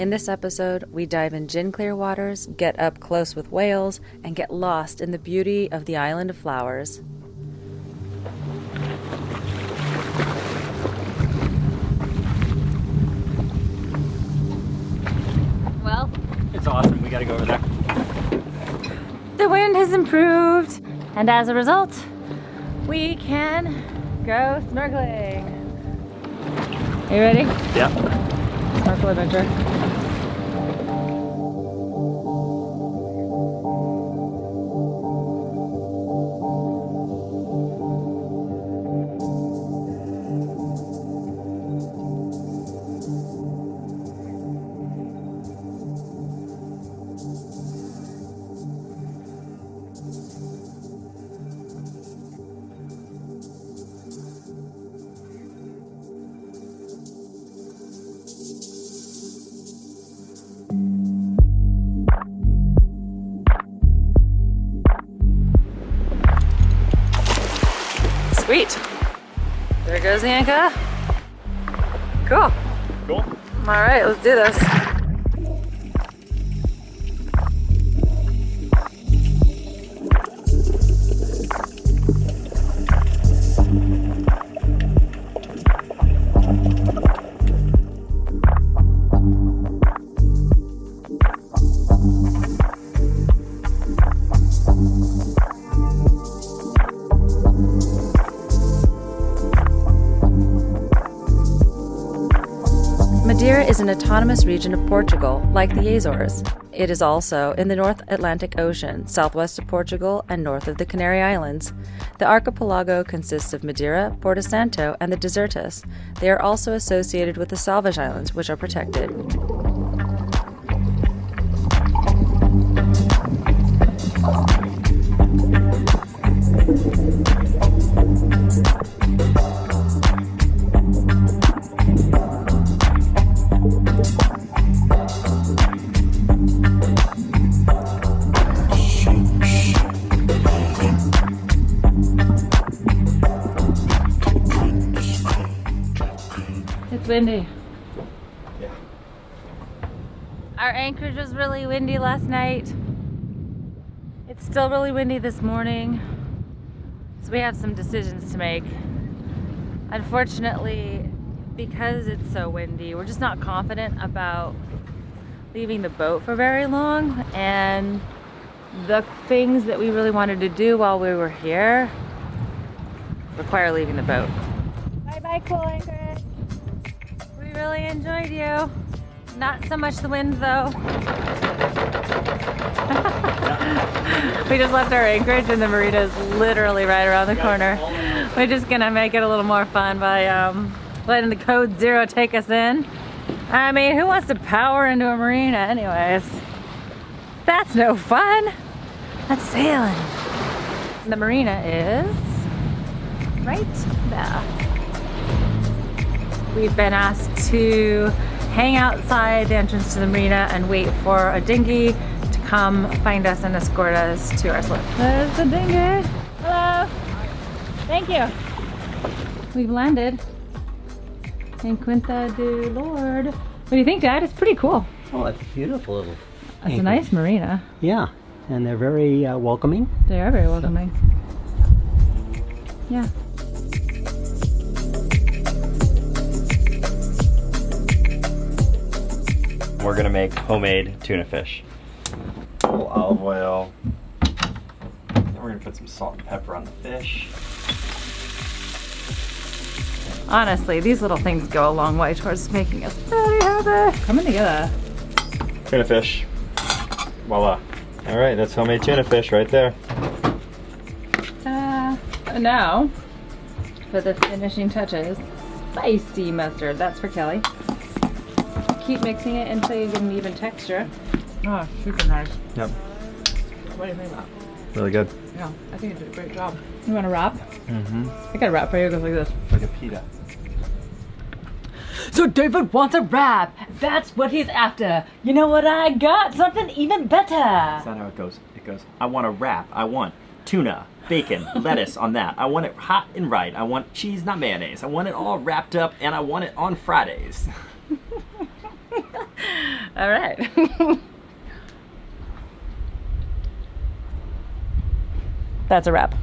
In this episode, we dive in gin-clear waters, get up close with whales, and get lost in the beauty of the island of flowers. Well, it's awesome. We gotta go over there. The wind has improved, and as a result, we can go snorkeling. Are you ready? Yeah. Snorkel adventure. Sweet. There goes the anchor. Cool. Cool. All right, let's do this. Madeira is an autonomous region of Portugal, like the Azores. It is also in the North Atlantic Ocean, southwest of Portugal and north of the Canary Islands. The archipelago consists of Madeira, Porto Santo, and the Desertas. They are also associated with the Salvage Islands, which are protected. It's windy. Yeah. Our anchorage was really windy last night. It's still really windy this morning. So we have some decisions to make. Unfortunately, because it's so windy, we're just not confident about leaving the boat for very long. And the things that we really wanted to do while we were here require leaving the boat. Bye-bye, cool anchorage. We really enjoyed you. Not so much the wind, though. We just left our anchorage and the Marita is literally right around the corner. We're just gonna make it a little more fun by letting the code 0 take us in. I mean, who wants to power into a marina anyways? That's no fun. That's sailing. The marina is right there. We've been asked to hang outside the entrance to the marina and wait for a dinghy to come find us and escort us to our slip. There's the dinghy. Hello. Thank you. We've landed in Quinta do Lord. What do you think, Dad? It's pretty cool. Oh, it's beautiful little. It's a nice marina. Yeah, and they're very welcoming. They are very welcoming. Yeah. We're gonna make homemade tuna fish. A little olive oil. Then we're gonna put some salt and pepper on the fish. Honestly, these little things go a long way towards making us very happy. Coming together. Tuna fish. Voila. All right, that's homemade tuna fish right there. And now, for the finishing touches, spicy mustard. That's for Kelly. Keep mixing it until you get an even texture. Oh, super nice. Yep. What do you think about? Really good. Yeah, I think you did a great job. You want a wrap? Mm-hmm. I got a wrap for you. It goes like this. Like a pita. So David wants a wrap. That's what he's after. You know what I got? Something even better. That's not how it goes. It goes, I want a wrap. I want tuna, bacon, lettuce on that. I want it hot and right. I want cheese, not mayonnaise. I want it all wrapped up, and I want it on Fridays. All right. That's a wrap.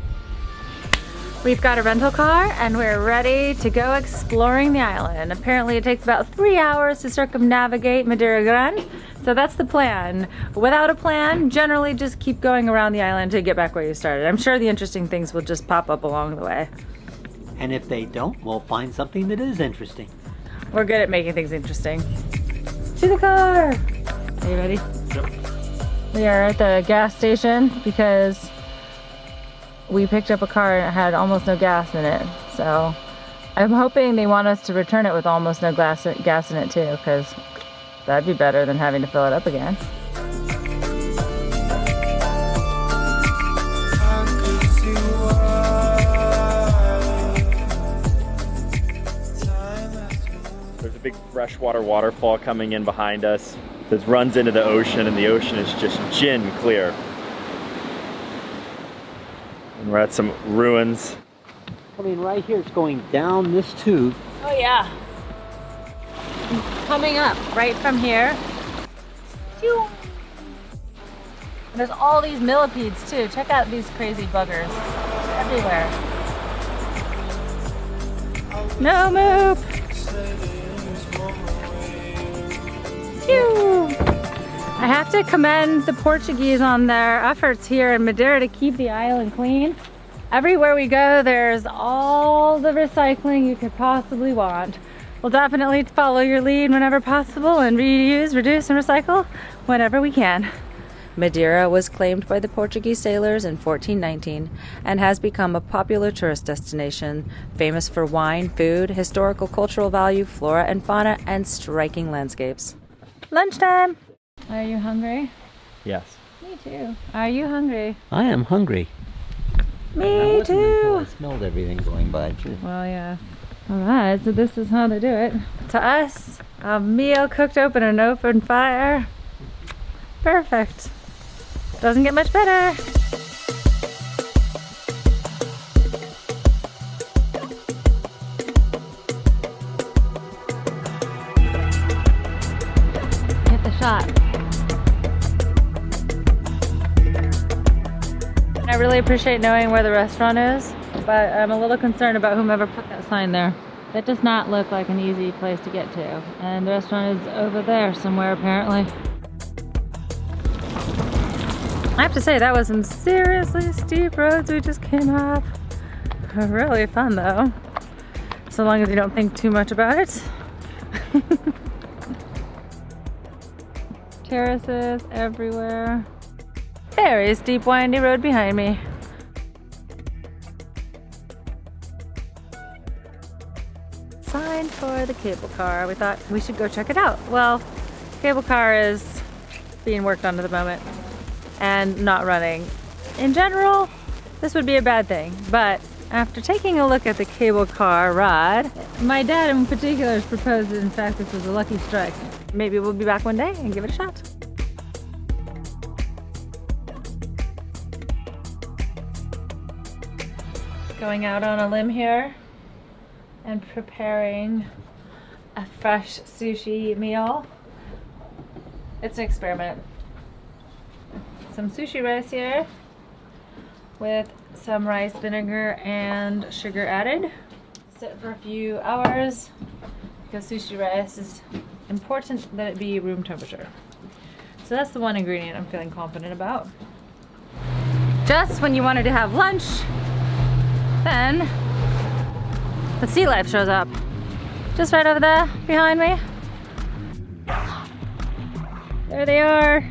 We've got a rental car and we're ready to go exploring the island. Apparently it takes about 3 hours to circumnavigate Madeira Grande. So that's the plan. Without a plan, generally just keep going around the island to get back where you started. I'm sure the interesting things will just pop up along the way. And if they don't, we'll find something that is interesting. We're good at making things interesting. To the car! Are you ready? Yep. We are at the gas station because we picked up a car and it had almost no gas in it. So I'm hoping they want us to return it with almost no gas in it too, because that'd be better than having to fill it up again. There's a big freshwater waterfall coming in behind us. This runs into the ocean, and the ocean is just gin clear. And we're at some ruins. I mean, right here, it's going down this tube. Oh yeah. Coming up right from here. Phew. And there's all these millipedes too. Check out these crazy buggers. They're everywhere. No move. Phew. I have to commend the Portuguese on their efforts here in Madeira to keep the island clean. Everywhere we go, there's all the recycling you could possibly want. We'll definitely follow your lead whenever possible and reuse, reduce, and recycle whenever we can. Madeira was claimed by the Portuguese sailors in 1419 and has become a popular tourist destination, famous for wine, food, historical cultural value, flora and fauna, and striking landscapes. Lunchtime! Are you hungry? Yes. Me too. Are you hungry? I am hungry. Me Until too! I smelled everything going by too. Well, yeah. Alright, so this is how they do it. To us, a meal cooked open an open fire. Perfect. Doesn't get much better. Get the shot. I really appreciate knowing where the restaurant is, but I'm a little concerned about whomever put that sign there. That does not look like an easy place to get to. And the restaurant is over there somewhere apparently. I have to say, that was some seriously steep roads we just came up. Really fun though. So long as you don't think too much about it. Terraces everywhere. Very steep, windy road behind me. Sign for the cable car. We thought we should go check it out. Well, cable car is being worked on at the moment and not running. In general, this would be a bad thing, but after taking a look at the cable car ride, my dad in particular has proposed that in fact this was a lucky strike. Maybe we'll be back one day and give it a shot. Going out on a limb here and preparing a fresh sushi meal. It's an experiment. Some sushi rice here with some rice vinegar and sugar added. Sit for a few hours because sushi rice is important that it be room temperature. So that's the one ingredient I'm feeling confident about. Just when you wanted to have lunch, then the sea life shows up. Just right over there behind me. There they are.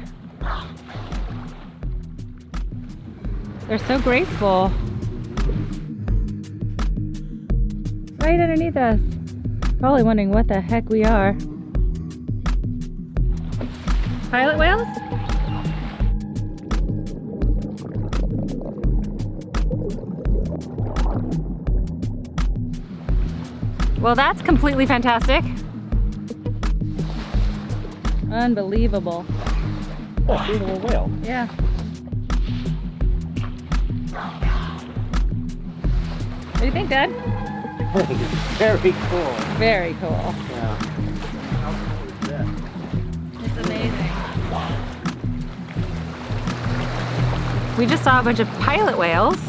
They're so graceful. Right underneath us. Probably wondering what the heck we are. Pilot whales? Well, that's completely fantastic. Unbelievable. Oh, see a little whale. Yeah. What do you think, Dad? Very cool. Very cool. Yeah. It's amazing. we just saw a bunch of pilot whales,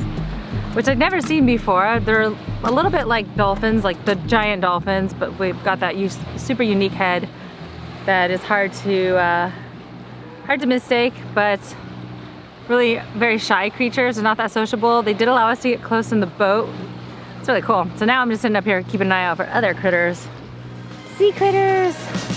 which I'd never seen before. They're a little bit like dolphins, like the giant dolphins, but we've got that super unique head that is hard to mistake, but really very shy creatures. They're not that sociable. They did allow us to get close in the boat. It's really cool. So now I'm just sitting up here keeping an eye out for other critters. Sea critters!